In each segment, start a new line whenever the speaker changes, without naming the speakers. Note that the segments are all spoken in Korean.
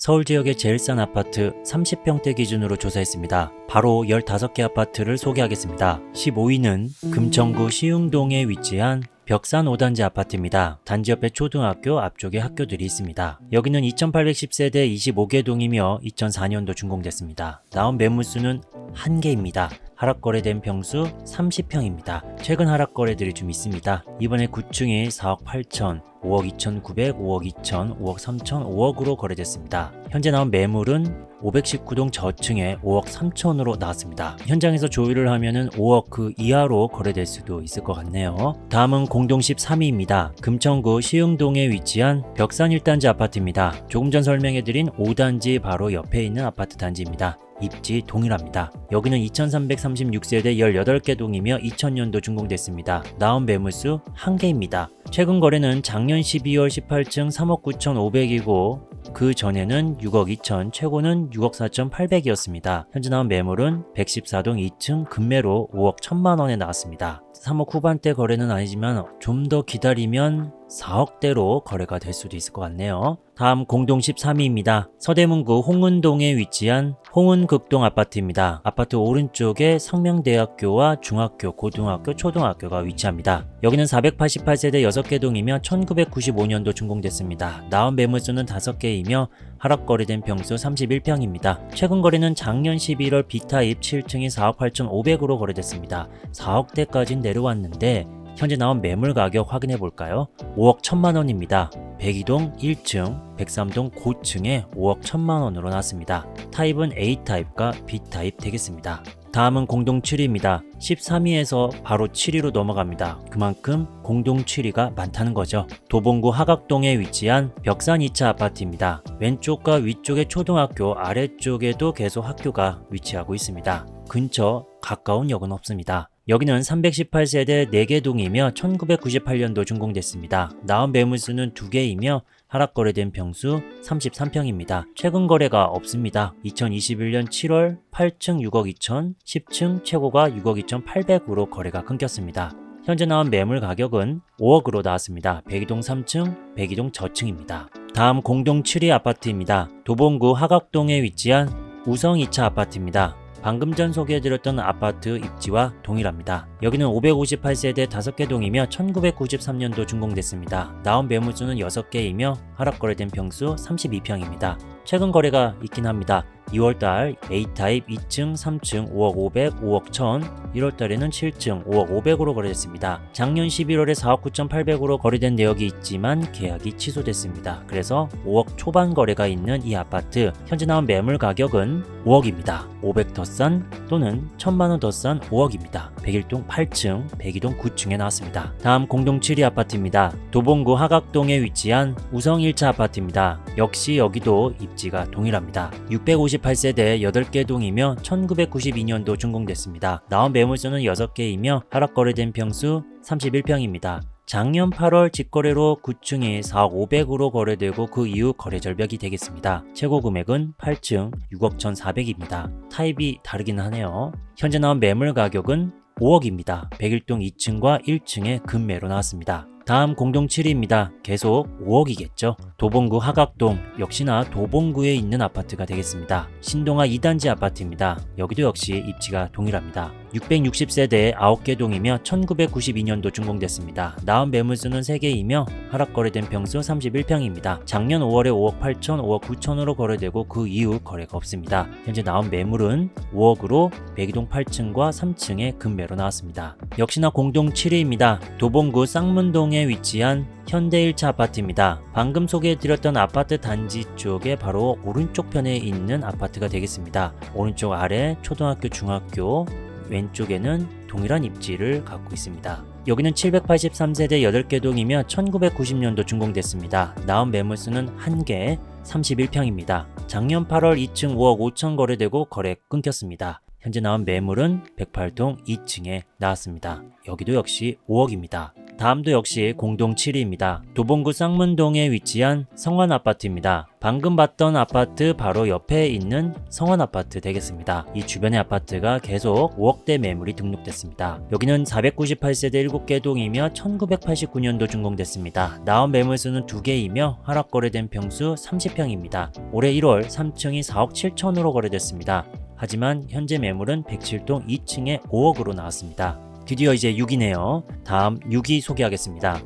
서울 지역의 제일 싼 아파트 30평대 기준으로 조사했습니다. 바로 15개 아파트를 소개하겠습니다. 15위는 금천구 시흥동에 위치한 벽산 5단지 아파트입니다. 단지 옆에 초등학교, 앞쪽에 학교들이 있습니다. 여기는 2810세대 25개 동이며 2004년도 준공됐습니다. 나온 매물수는 1개입니다. 하락거래된 평수 30평입니다. 최근 하락거래들이 좀 있습니다. 이번에 9층이 4억 8천, 5억 2,900, 5억 2천, 5억 3천, 5억으로 거래됐습니다. 현재 나온 매물은 519동 저층에 5억 3천으로 나왔습니다. 현장에서 조율을 하면은 5억 그 이하로 거래될 수도 있을 것 같네요. 다음은 공동 13위입니다. 금천구 시흥동에 위치한 벽산 1단지 아파트입니다. 조금 전 설명해드린 5단지 바로 옆에 있는 아파트 단지입니다. 입지 동일합니다. 여기는 2336세대 18개 동이며 2000년도 준공됐습니다. 나온 매물수 1개입니다. 최근 거래는 작년 12월 18층 3억 9,500이고 그 전에는 6억 2천, 최고는 6억 4,800이었습니다. 현재 나온 매물은 114동 2층 금매로 5억 1천만 원에 나왔습니다. 3억 후반대 거래는 아니지만 좀 더 기다리면 4억대로 거래가 될 수도 있을 것 같네요. 다음 공동 13위입니다. 서대문구 홍은동에 위치한 홍은극동 아파트입니다. 아파트 오른쪽에 상명대학교와 중학교, 고등학교, 초등학교가 위치합니다. 여기는 488세대 6개 동이며 1995년도 준공됐습니다. 나온 매물수는 5개이며 하락거래된 평수 31평입니다. 최근 거래는 작년 11월 B타입 7층이 4억 8,500으로 거래됐습니다. 4억대까지 내려왔는데 현재 나온 매물 가격 확인해 볼까요? 5억 1천만 원입니다. 102동 1층, 103동 고층에 5억 1천만 원으로 나왔습니다. 타입은 A타입과 B타입 되겠습니다. 다음은 공동 7위입니다. 13위에서 바로 7위로 넘어갑니다. 그만큼 공동 7위가 많다는 거죠. 도봉구 하각동에 위치한 벽산 2차 아파트입니다. 왼쪽과 위쪽에 초등학교, 아래쪽에도 계속 학교가 위치하고 있습니다. 근처 가까운 역은 없습니다. 여기는 318세대 4개 동이며 1998년도 준공됐습니다. 나온 매물수는 2개이며 하락거래된 평수 33평입니다. 최근 거래가 없습니다. 2021년 7월 8층 6억 2천, 10층 최고가 6억 2,800으로 거래가 끊겼습니다. 현재 나온 매물 가격은 5억으로 나왔습니다. 102동 3층, 102동 저층입니다. 다음 공동 7위 아파트입니다. 도봉구 하각동에 위치한 우성 2차 아파트입니다. 방금 전 소개해드렸던 아파트 입지와 동일합니다. 여기는 558세대 5개 동이며 1993년도 준공됐습니다. 나온 매물수는 6개이며 하락거래된 평수 32평입니다. 최근 거래가 있긴 합니다. 2월달 A타입 2층, 3층 5억 500, 5억 1000, 1월달에는 7층 5억 500으로 거래됐습니다. 작년 11월에 4억 9,800으로 거래된 내역이 있지만 계약이 취소됐습니다. 그래서 5억 초반 거래가 있는 이 아파트 현재 나온 매물 가격은 5억입니다. 500 더 싼 또는 1000만 원 더 싼 5억입니다. 101동 8층, 102동 9층에 나왔습니다. 다음 공동 7위 아파트입니다. 도봉구 하각동에 위치한 우성 1차 아파트입니다. 역시 여기도 입지가 동일합니다. 658세대 8개 동이며 1992년도 준공됐습니다. 나온 매물수는 6개이며 하락거래된 평수 31평입니다. 작년 8월 직거래로 9층이 4억 500으로 거래되고 그 이후 거래 절벽이 되겠습니다. 최고 금액은 8층 6억 1,400입니다. 타입이 다르긴 하네요. 현재 나온 매물 가격은 5억입니다. 101동 2층과 1층에 금매로 나왔습니다. 다음 공동 7위입니다. 계속 5억이겠죠. 도봉구 하각동, 역시나 도봉구에 있는 아파트가 되겠습니다. 신동아 2단지 아파트입니다. 여기도 역시 입지가 동일합니다. 660세대 9개 동이며 1992년도 준공됐습니다. 나온 매물수는 3개이며 하락거래된 평수 31평입니다. 작년 5월에 5억 8천, 5억 9천으로 거래되고 그 이후 거래가 없습니다. 현재 나온 매물은 5억으로 102동 8층과 3층에 금매로 나왔습니다. 역시나 공동 7위입니다. 도봉구 쌍문동에 위치한 현대 1차 아파트입니다. 방금 소개해드렸던 아파트 단지 쪽에 바로 오른쪽 편에 있는 아파트가 되겠습니다. 오른쪽 아래 초등학교, 중학교, 왼쪽에는 동일한 입지를 갖고 있습니다. 여기는 783세대 8개 동이며 1990년도 준공됐습니다. 나온 매물수는 1개, 31평입니다. 작년 8월 2층 5억 5천 거래되고 거래 끊겼습니다. 현재 나온 매물은 108동 2층에 나왔습니다. 여기도 역시 5억입니다. 다음도 역시 공동 7위입니다. 도봉구 쌍문동에 위치한 성원아파트입니다. 방금 봤던 아파트 바로 옆에 있는 성원아파트 되겠습니다. 이 주변의 아파트가 계속 5억대 매물이 등록됐습니다. 여기는 498세대 7개 동이며 1989년도 준공됐습니다. 나온 매물수는 2개이며 하락 거래된 평수 30평입니다. 올해 1월 3층이 4억 7천으로 거래됐습니다. 하지만 현재 매물은 107동 2층에 5억으로 나왔습니다. 드디어 이제 6위네요. 다음 6위 소개하겠습니다.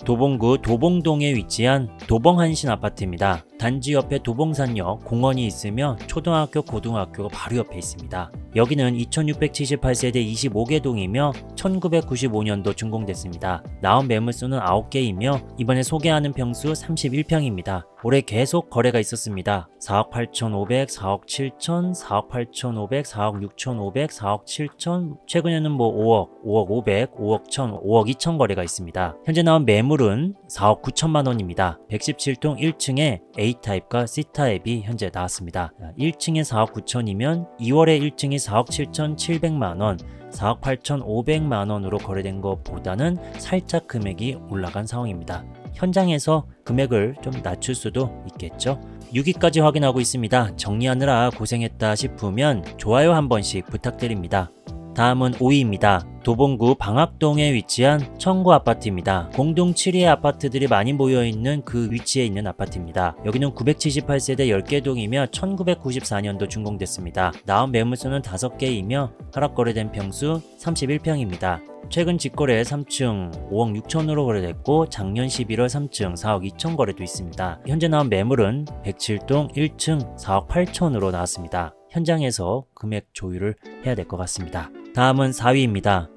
도봉구 도봉동에 위치한 도봉한신 아파트입니다. 단지 옆에 도봉산역 공원이 있으며 초등학교, 고등학교가 바로 옆에 있습니다. 여기는 2678세대 25개 동이며 1995년도 준공됐습니다. 나온 매물수는 9개이며 이번에 소개하는 평수 31평입니다. 올해 계속 거래가 있었습니다. 4억 8,500, 4억 7천, 4억 8,500, 4억 6,500, 4억 7천, 최근에는 5억, 5억 500, 5억 1천, 5억 2천 거래가 있습니다. 현재 나온 매물은 4억 9천만 원입니다. 117동 1층에 A타입과 C타입이 현재 나왔습니다. 1층에 4억 9천이면 2월에 1층이 4억 7천 7백만 원, 4억 8,500만 원으로 거래된 것보다는 살짝 금액이 올라간 상황입니다. 현장에서 금액을 좀 낮출 수도 있겠죠. 6위까지 확인하고 있습니다. 정리하느라 고생했다 싶으면 좋아요 한 번씩 부탁드립니다. 다음은 5위입니다. 도봉구 방학동에 위치한 청구 아파트입니다. 공동 7위의 아파트들이 많이 모여있는 그 위치에 있는 아파트입니다. 여기는 978세대 10개 동이며 1994년도 준공됐습니다. 나온 매물수는 5개이며 하락 거래된 평수 31평입니다. 최근 직거래 3층 5억 6천으로 거래됐고 작년 11월 3층 4억 2천 거래도 있습니다. 현재 나온 매물은 107동 1층 4억 8천으로 나왔습니다. 현장에서 금액 조율을 해야 될 것 같습니다. 다음은 4위입니다.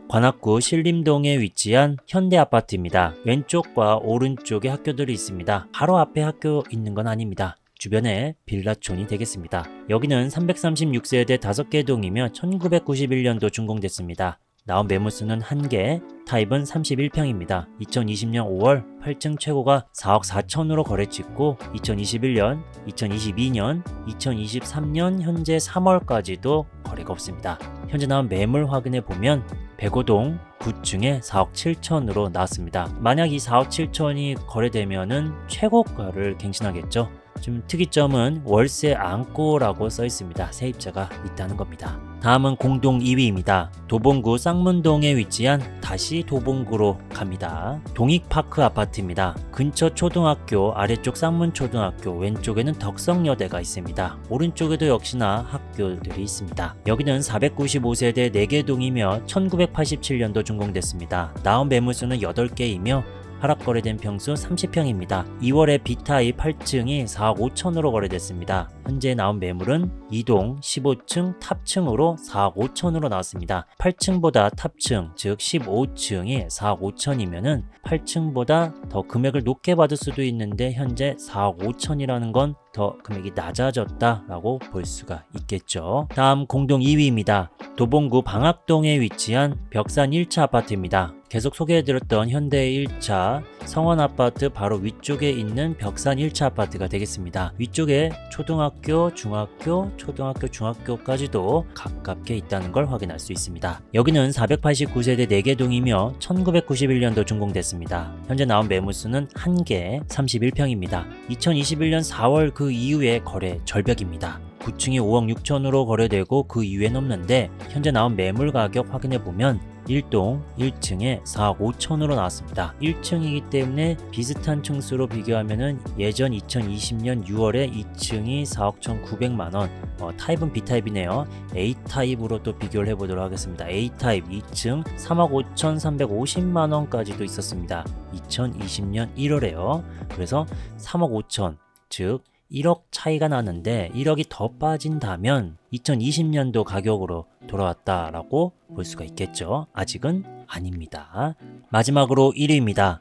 관악구 신림동에 위치한 현대아파트입니다. 왼쪽과 오른쪽에 학교들이 있습니다. 바로 앞에 학교 있는 건 아닙니다. 주변에 빌라촌이 되겠습니다. 여기는 336세대 5개 동이며 1991년도 준공됐습니다. 나온 매물수는 1개, 타입은 31평입니다. 2020년 5월 8층 최고가 4억 4천으로 거래 찍고 2021년, 2022년, 2023년 현재 3월까지도 거래가 없습니다. 현재 나온 매물 확인해 보면 105동 9층에 4억 7천으로 나왔습니다. 만약 이 4억 7천이 거래되면은 최고가를 갱신하겠죠. 좀 특이점은 월세 안고라고 써 있습니다. 세입자가 있다는 겁니다. 다음은 공동 2위입니다. 도봉구 쌍문동에 위치한 다시 도봉구로 갑니다. 동익파크 아파트입니다. 근처 초등학교, 아래쪽 쌍문초등학교, 왼쪽에는 덕성여대가 있습니다. 오른쪽에도 역시나 학교들이 있습니다. 여기는 495세대 4개 동이며 1987년도 준공됐습니다. 나온 매물수는 8개이며 하락 거래된 평수 30평입니다. 2월에 B타입 8층이 4억 5천으로 거래됐습니다. 현재 나온 매물은 2동 15층 탑층으로 4억 5천으로 나왔습니다. 8층보다 탑층, 즉 15층이 4억 5천이면은 8층보다 더 금액을 높게 받을 수도 있는데 현재 4억 5천이라는 건 더 금액이 낮아졌다라고 볼 수가 있겠죠. 다음 공동 2위입니다. 도봉구 방학동에 위치한 벽산 1차 아파트입니다. 계속 소개해드렸던 현대 1차 성원아파트 바로 위쪽에 있는 벽산 1차 아파트가 되겠습니다. 위쪽에 초등학교, 중학교, 초등학교, 중학교까지도 가깝게 있다는 걸 확인할 수 있습니다. 여기는 489세대 4개 동이며 1991년도 준공됐습니다. 현재 나온 매물수는 1개, 31평입니다. 2021년 4월 그 이후에 거래 절벽입니다. 9층이 5억 6천으로 거래되고 그 이후엔 없는데 현재 나온 매물 가격 확인해보면 1동 1층에 4억 5천으로 나왔습니다. 1층이기 때문에 비슷한 층수로 비교하면은 예전 2020년 6월에 2층이 4억 1,900만원, 타입은 B타입이네요. A타입으로 또 비교를 해보도록 하겠습니다. A타입 2층 3억 5,350만원까지도 있었습니다. 2020년 1월에요. 그래서 3억 5천, 즉 1억 차이가 나는데 1억이 더 빠진다면 2020년도 가격으로 돌아왔다라고 볼 수가 있겠죠. 아직은 아닙니다. 마지막으로 1위입니다.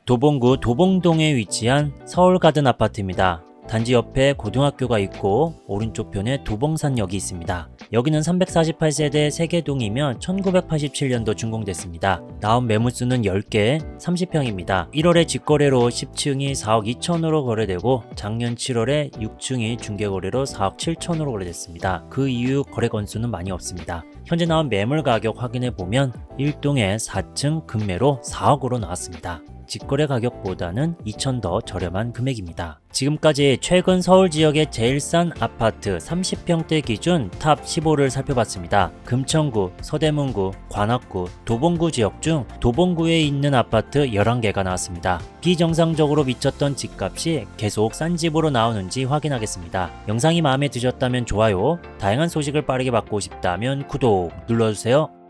도봉구 도봉동에 위치한 서울가든 아파트입니다. 단지 옆에 고등학교가 있고 오른쪽 편에 도봉산역이 있습니다. 여기는 348세대 3개 동이면 1987년도 준공됐습니다. 나온 매물수는 10개, 30평입니다. 1월에 직거래로 10층이 4억 2천으로 거래되고 작년 7월에 6층이 중개거래로 4억 7천으로 거래됐습니다. 그 이후 거래 건수는 많이 없습니다. 현재 나온 매물 가격 확인해보면 1동에 4층 금매로 4억으로 나왔습니다. 직거래 가격보다는 2천 더 저렴한 금액입니다. 지금까지 최근 서울 지역의 제일 싼 아파트 30평대 기준 탑 15를 살펴봤습니다. 금천구, 서대문구, 관악구, 도봉구 지역 중 도봉구에 있는 아파트 11개가 나왔습니다. 비정상적으로 미쳤던 집값이 계속 싼 집으로 나오는지 확인하겠습니다. 영상이 마음에 드셨다면 좋아요, 다양한 소식을 빠르게 받고 싶다면 구독 눌러주세요.